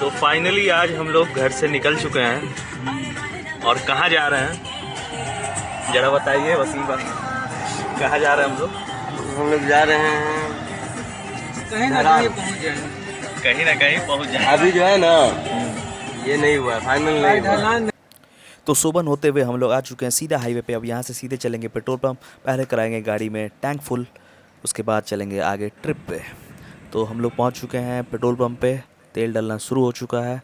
तो फाइनली आज हम लोग घर से निकल चुके हैं और कहाँ जा रहे हैं जरा बताइए वसीम भाई, कहाँ जा रहे हैं हम लोग? हम लोग जा रहे हैं कहीं ना कहीं पहुंच जाएंगे। कहीं ना कहीं पहुँच जाए। अभी जो है ना ये नहीं हुआ, फाइनल नहीं हुआ। तो सुबह होते हुए हम लोग आ चुके हैं सीधा हाईवे पे। अब यहाँ से सीधे चलेंगे पेट्रोल पंप, पहले कराएंगे गाड़ी में टैंक फुल, उसके बाद चलेंगे आगे ट्रिप पे। तो हम लोग पहुँच चुके हैं पेट्रोल पंप पे, तेल डालना शुरू हो चुका है।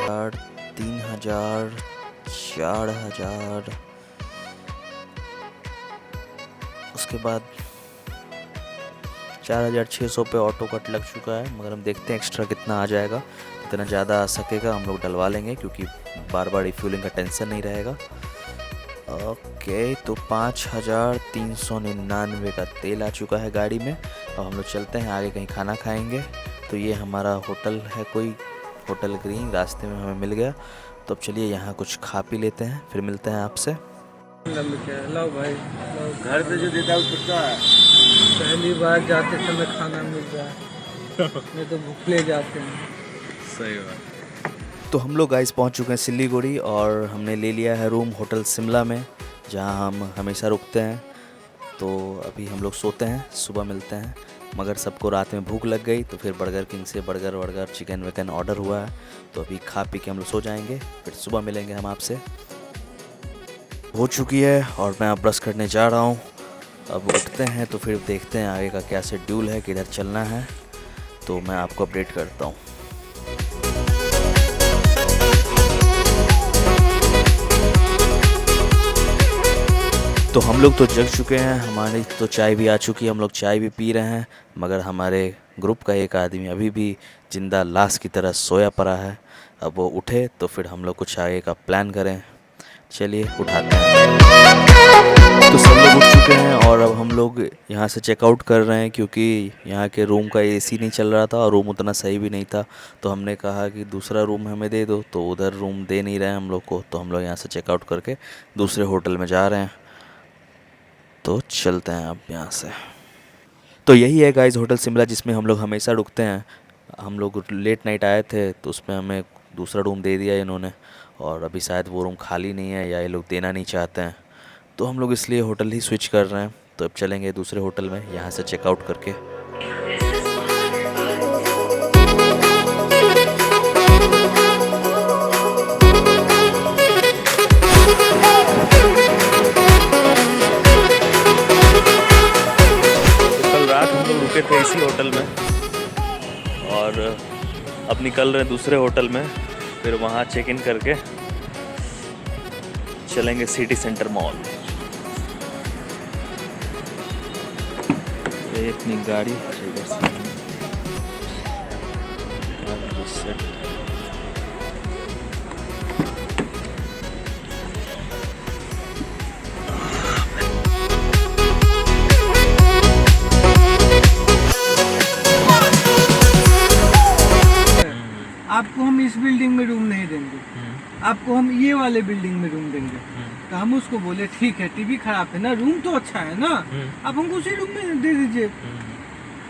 और 3000 4000 उसके बाद 4600 पे ऑटो कट लग चुका है, मगर हम देखते हैं एक्स्ट्रा कितना आ जाएगा। जितना ज़्यादा आ सकेगा हम लोग डलवा लेंगे, क्योंकि बार बार रिफ्यूलिंग का टेंशन नहीं रहेगा। ओके, तो 5399 का तेल आ चुका है गाड़ी में। अब हम लोग चलते हैं आगे, कहीं खाना खाएंगे। तो ये हमारा होटल है, कोई होटल ग्रीन रास्ते में हमें मिल गया। तो अब चलिए यहाँ कुछ खा पी लेते हैं, फिर मिलते हैं आपसे। लो भाई, लो। घर पे जो देता है वो कुत्ता है। पहली बार जाते समय खाना मिल रहा है, नहीं तो भूखले जाते हैं। सही बात। तो हम लोग गाइस पहुंच चुके हैं सिलीगुड़ी और हमने ले लिया है रूम होटल शिमला में, जहां हम हमेशा रुकते हैं। तो अभी हम लोग सोते हैं, सुबह मिलते हैं। मगर सबको रात में भूख लग गई, तो फिर बर्गर किंग से बर्गर चिकन विकन ऑर्डर हुआ है। तो अभी खा पी के हम लोग सो जाएंगे, फिर सुबह मिलेंगे हम आपसे। हो चुकी है और मैं अब ब्रश करने जा रहा हूँ। अब उठते हैं तो फिर देखते हैं आगे का क्या शेड्यूल है, किधर चलना है। तो मैं आपको अपडेट करता हूँ। तो हम लोग तो जग चुके हैं, हमारी तो चाय भी आ चुकी है, हम लोग चाय भी पी रहे हैं। मगर हमारे ग्रुप का एक आदमी अभी भी जिंदा लाश की तरह सोया पड़ा है। अब वो उठे तो फिर हम लोग कुछ आगे का प्लान करें। चलिए उठाते हैं। तो सब लोग उठ चुके हैं और अब हम लोग यहाँ से चेकआउट कर रहे हैं, क्योंकि यहाँ के रूम का एसी नहीं चल रहा था और रूम उतना सही भी नहीं था। तो हमने कहा कि दूसरा रूम हमें दे दो, तो उधर रूम दे नहीं रहे हम लोग को। तो हम लोग यहाँ से चेकआउट करके दूसरे होटल में जा रहे हैं। तो चलते हैं अब यहाँ से। तो यही है गाइस होटल शिमला, जिसमें हम लोग हमेशा रुकते हैं। हम लोग लेट नाइट आए थे, तो उसमें हमें दूसरा रूम दे दिया इन्होंने, और अभी शायद वो रूम खाली नहीं है या ये लोग देना नहीं चाहते हैं। तो हम लोग इसलिए होटल ही स्विच कर रहे हैं। तो अब चलेंगे दूसरे होटल में, यहाँ से चेकआउट करके। रुके थे इसी होटल में और अब निकल रहे हैं दूसरे होटल में। फिर वहाँ चेक इन करके चलेंगे सिटी सेंटर मॉल। ये अपनी गाड़ी आपको हम इस बिल्डिंग में रूम नहीं देंगे, आपको हम ये वाले बिल्डिंग में रूम देंगे। तो हम उसको बोले ठीक है, टीवी खराब है ना, रूम तो अच्छा है ना, आप हमको उसी रूम में दे दीजिए।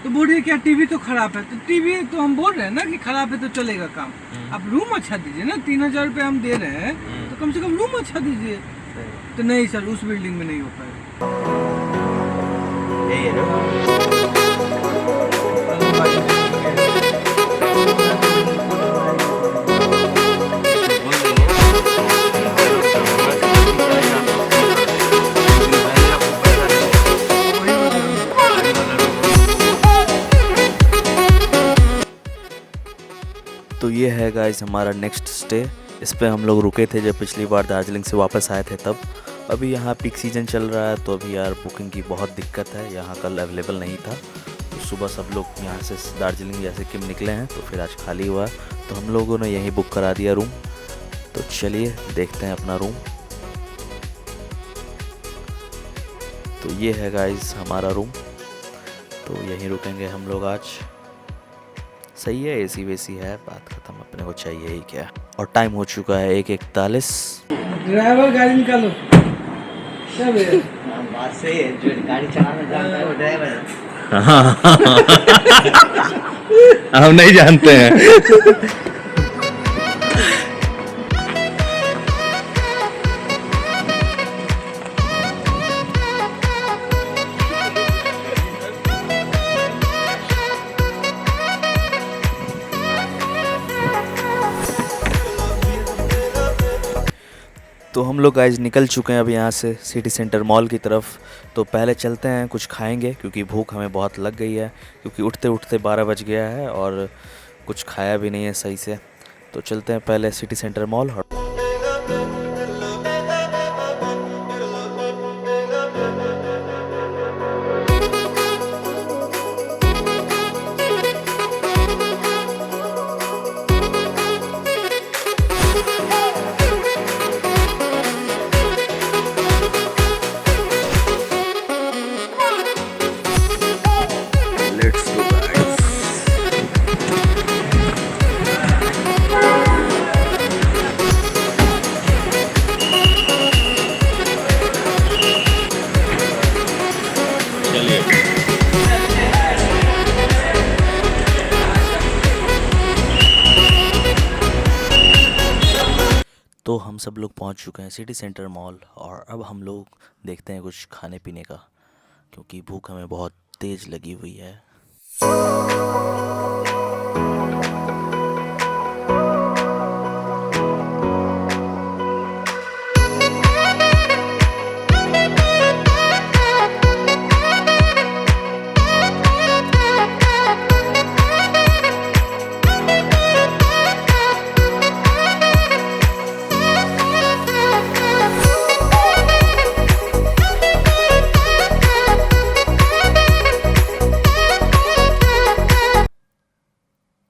तो बोल रहे क्या टीवी तो खराब है। तो टीवी तो हम बोल रहे हैं ना कि खराब है तो चलेगा काम, आप रूम अच्छा दीजिए ना। 3000 रुपये हम दे रहे हैं, तो कम से कम रूम अच्छा दीजिए। तो नहीं सर, उस बिल्डिंग में नहीं हो पाएगा। यही है ना। तो ये है गाइस हमारा नेक्स्ट स्टे। इस पे हम लोग रुके थे जब पिछली बार दार्जिलिंग से वापस आए थे तब। अभी यहाँ पीक सीजन चल रहा है, तो अभी यार बुकिंग की बहुत दिक्कत है। यहाँ कल अवेलेबल नहीं था, तो सुबह सब लोग यहाँ से दार्जिलिंग या सिक्किम निकले हैं, तो फिर आज खाली हुआ। तो हम लोगों ने यहीं बुक करा दिया रूम। तो चलिए देखते हैं अपना रूम। तो ये है गाइस हमारा रूम। तो यहीं रुकेंगे हम लोग आज। सही है, एसी वेसी है, बात खत्म, अपने को चाहिए ही क्या। और टाइम हो चुका है 1:41। ड्राइवर गाड़ी निकालो। क्या भैया? बात सही है, जो गाड़ी चलाना जानता है वो ड्राइवर है। हम नहीं जानते हैं। तो हम लोग आज निकल चुके हैं अब यहाँ से सिटी सेंटर मॉल की तरफ। तो पहले चलते हैं, कुछ खाएंगे क्योंकि भूख हमें बहुत लग गई है, क्योंकि उठते उठते 12 बज गया है और कुछ खाया भी नहीं है सही से। तो चलते हैं पहले सिटी सेंटर मॉल। और लेट्स गो गाइस। तो हम सब लोग पहुंच चुके हैं सिटी सेंटर मॉल और अब हम लोग देखते हैं कुछ खाने पीने का, क्योंकि भूख हमें बहुत तेज़ लगी हुई है।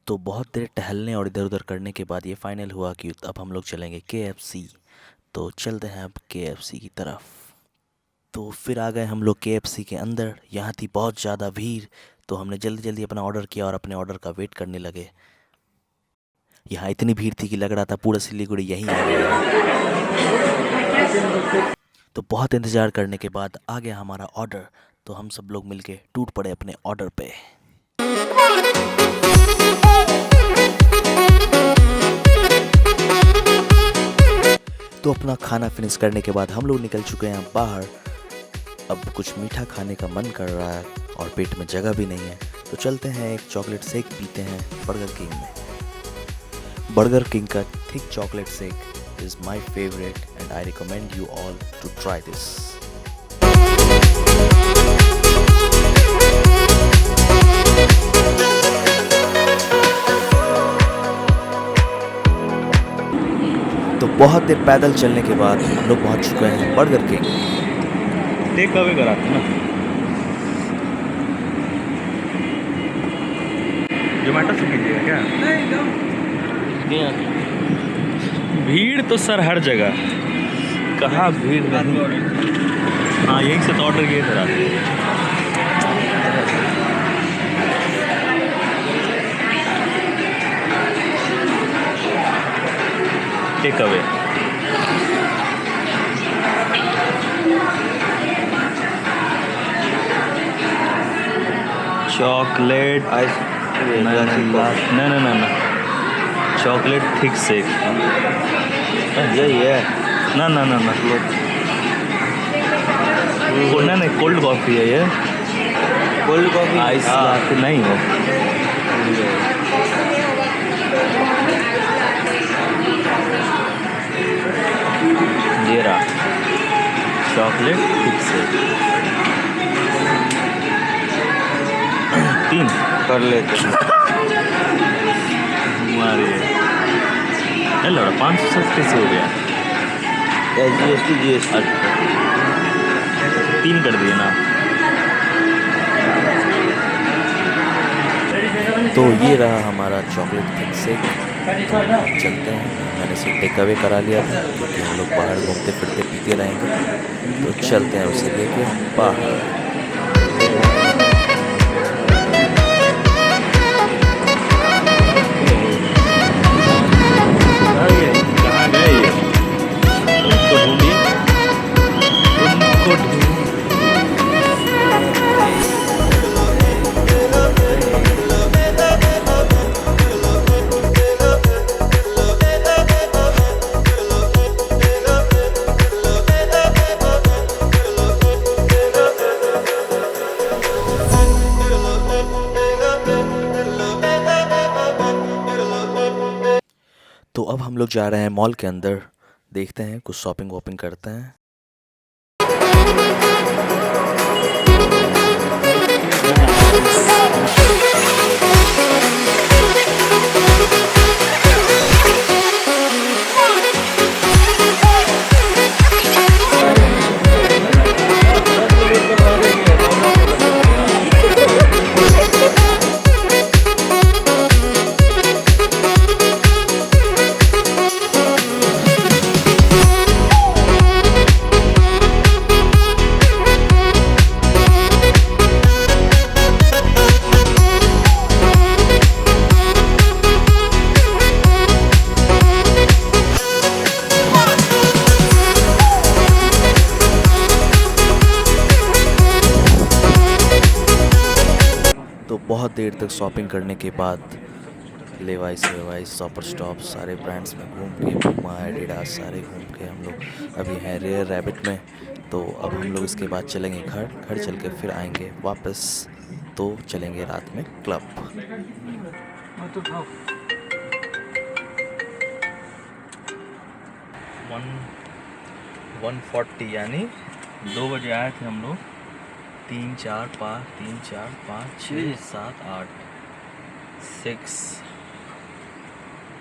तो बहुत देर टहलने और इधर उधर करने के बाद ये फाइनल हुआ कि अब हम लोग चलेंगे KFC। तो चलते हैं अब KFC की तरफ। तो फिर आ गए हम लोग KFC के अंदर। यहाँ थी बहुत ज़्यादा भीड़, तो हमने जल्दी जल्दी अपना ऑर्डर किया और अपने ऑर्डर का वेट करने लगे। यहाँ इतनी भीड़ थी कि लग रहा था पूरा सिलीगुड़ी यहीं आ गया। तो बहुत इंतज़ार करने के बाद आ गया हमारा ऑर्डर। तो हम सब लोग मिलके टूट पड़े अपने ऑर्डर पे। तो अपना खाना फिनिश करने के बाद हम लोग निकल चुके हैं बाहर। अब कुछ मीठा खाने का मन कर रहा है और पेट में जगह भी नहीं है, तो चलते हैं एक चॉकलेट शेक पीते हैं बर्गर किंग में। बर्गर किंग का thick chocolate shake is my favourite and I recommend you all to try this. तो बहुत देर पैदल चलने के बाद हम लोग पहुंच चुके हैं बर्गर किंग। टेक अवे कराते ना, जोमेटो से कीजिएगा क्या? भीड़ तो सर हर जगह, कहाँ भीड़ नहीं। हाँ यहीं से तो ऑर्डर किए थे रात। टेक अवे चॉकलेट ना चॉकलेट थिक शेक यही है ना नहीं कोल्ड कॉफ़ी है ये। कोल्ड कॉफी आइस लाते नहीं हो। ये रहा चॉकलेट थिक शेक। 3 कर लेते हमारे लड़ा 500 सस्ते से हो गया। GST 3 कर दिए ना। तो ये रहा हमारा चॉकलेट थिक शेक। तो चलते हैं, मैंने इसे टेक अवे करा लिया था क्योंकि हम लोग बाहर घूमते फिरते पीते रहेंगे। तो चलते हैं उसे लेके बाहर। तो अब हम लोग जा रहे हैं मॉल के अंदर, देखते हैं कुछ शॉपिंग वॉपिंग करते हैं। तो बहुत देर तक शॉपिंग करने के बाद लेवाइस शॉपर स्टॉप सारे ब्रांड्स में घूम के, पूमा, एडिडास सारे घूम के हम लोग अभी हैं रेयर रैबिट में। तो अब हम लोग इसके बाद चलेंगे घर चल के फिर आएंगे वापस, तो चलेंगे रात में क्लब। 1:40 यानी 2 बजे आए थे हम लोग। 3 4 5 6 7 8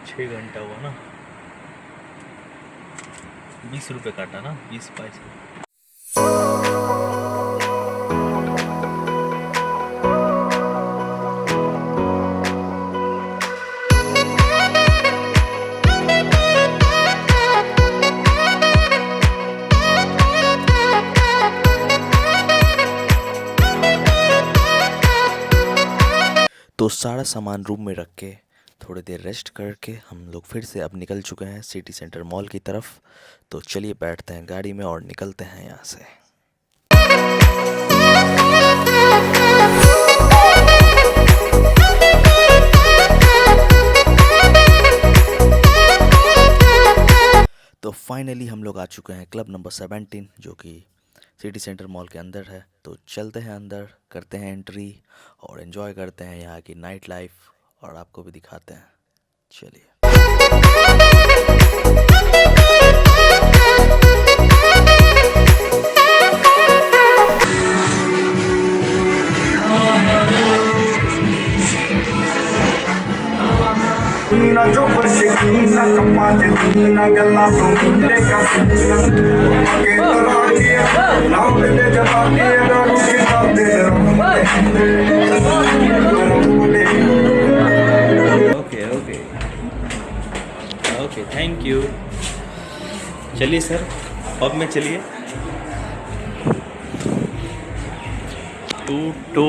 6 घंटा हुआ ना। 20 रुपये काटा ना, 20 पैसे। तो सारा सामान रूम में रख के थोड़ी देर रेस्ट करके हम लोग फिर से अब निकल चुके हैं सिटी सेंटर मॉल की तरफ। तो चलिए बैठते हैं गाड़ी में और निकलते हैं यहाँ से। तो फाइनली हम लोग आ चुके हैं क्लब नंबर 17 जो कि सिटी सेंटर मॉल के अंदर है। तो चलते हैं अंदर, करते हैं एंट्री और एंजॉय करते हैं यहाँ की नाइट लाइफ और आपको भी दिखाते हैं। चलिए। Okay thank you. चलिए सर, पब में चलिए। टू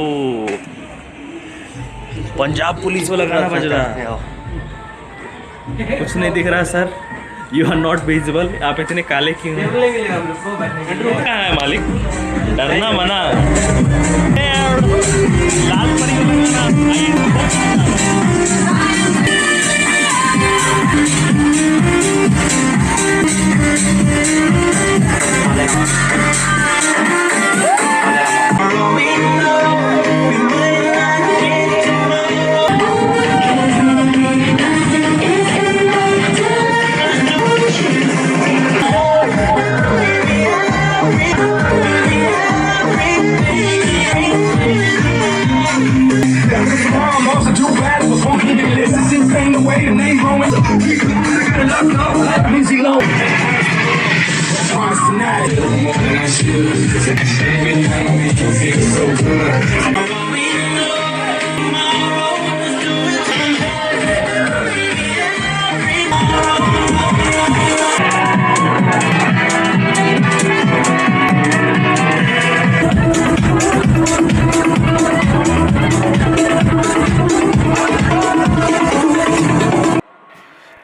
पंजाब पुलिस वाला गाना बज रहा है। कुछ नहीं दिख रहा sir, you are not visible. आप इतने काले क्यों हैं? कहाँ है मालिक? डरना मना। लाल परी वाला गाना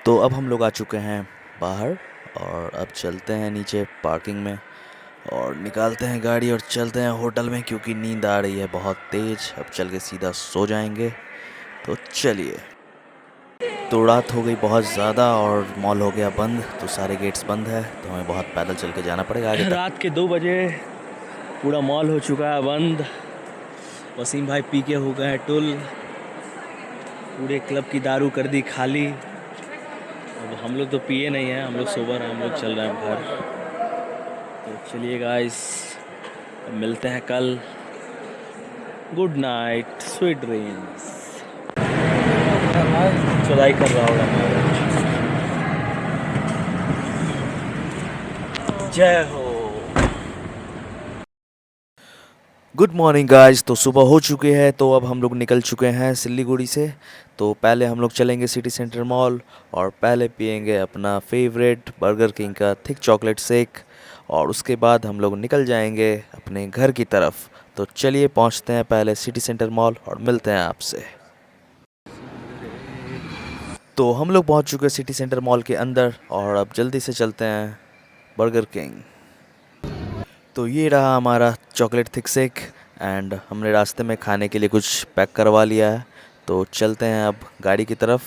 तो अब हम लोग आ चुके हैं बाहर और अब चलते हैं नीचे पार्किंग में और निकालते हैं गाड़ी और चलते हैं होटल में, क्योंकि नींद आ रही है बहुत तेज़। अब चल के सीधा सो जाएंगे। तो चलिए। तो रात हो गई बहुत ज़्यादा और मॉल हो गया बंद, तो सारे गेट्स बंद है, तो हमें बहुत पैदल चल के जाना पड़ेगा आगे तक। रात के 2 बजे पूरा मॉल हो चुका है बंद। वसीम भाई पी के हो गए हैं टुल। पूरे क्लब की दारू कर दी खाली अब हम लोग तो पिए नहीं हैं, हम लोग सोबर हैं, हम लोग चल रहे हैं घर। तो चलिए गाइस, मिलते हैं कल। Good night, sweet dreams. चुराई कर रहा होगा। जय हो। Good morning guys. तो सुबह हो चुके हैं, तो अब हम लोग निकल चुके हैं सिल्लीगुड़ी से। तो पहले हम लोग चलेंगे सिटी सेंटर मॉल और पहले पियेंगे अपना फेवरेट बर्गर किंग का थिक चॉकलेट शेक, और उसके बाद हम लोग निकल जाएंगे अपने घर की तरफ। तो चलिए पहुंचते हैं पहले सिटी सेंटर मॉल और मिलते हैं आपसे। तो हम लोग पहुंच चुके हैं सिटी सेंटर मॉल के अंदर और अब जल्दी से चलते हैं बर्गर किंग। तो ये रहा हमारा चॉकलेट थिक शेक एंड हमने रास्ते में खाने के लिए कुछ पैक करवा लिया है। तो चलते हैं अब गाड़ी की तरफ।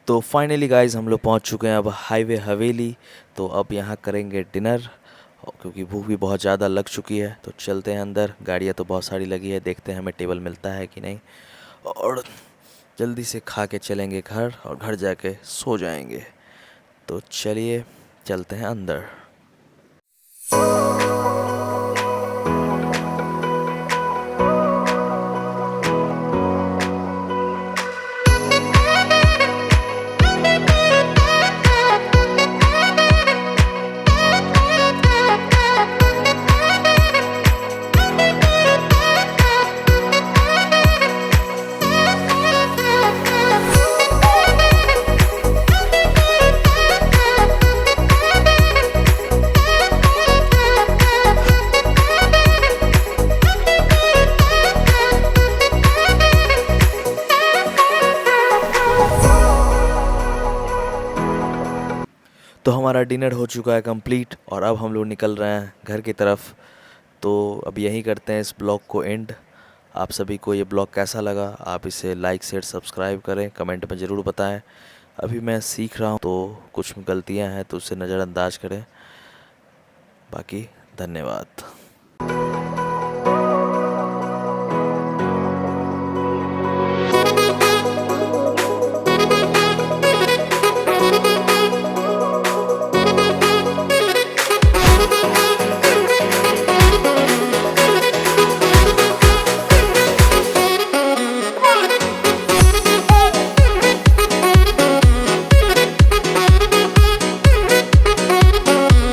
तो फाइनली गाइस हम लोग पहुंच चुके हैं अब हाईवे हवेली। तो अब यहाँ करेंगे डिनर क्योंकि भूख भी बहुत ज़्यादा लग चुकी है। तो चलते हैं अंदर, गाड़ियाँ तो बहुत सारी लगी है, देखते हैं हमें टेबल मिलता है कि नहीं, और जल्दी से खा के चलेंगे घर और घर जाके सो जाएंगे। तो चलिए चलते हैं अंदर। तो हमारा डिनर हो चुका है कंप्लीट और अब हम लोग निकल रहे हैं घर की तरफ। तो अब यहीं करते हैं इस ब्लॉग को एंड। आप सभी को ये ब्लॉग कैसा लगा, आप इसे लाइक शेयर सब्सक्राइब करें, कमेंट में ज़रूर बताएं। अभी मैं सीख रहा हूँ तो कुछ गलतियाँ हैं तो उसे नज़रअंदाज करें। बाकी धन्यवाद।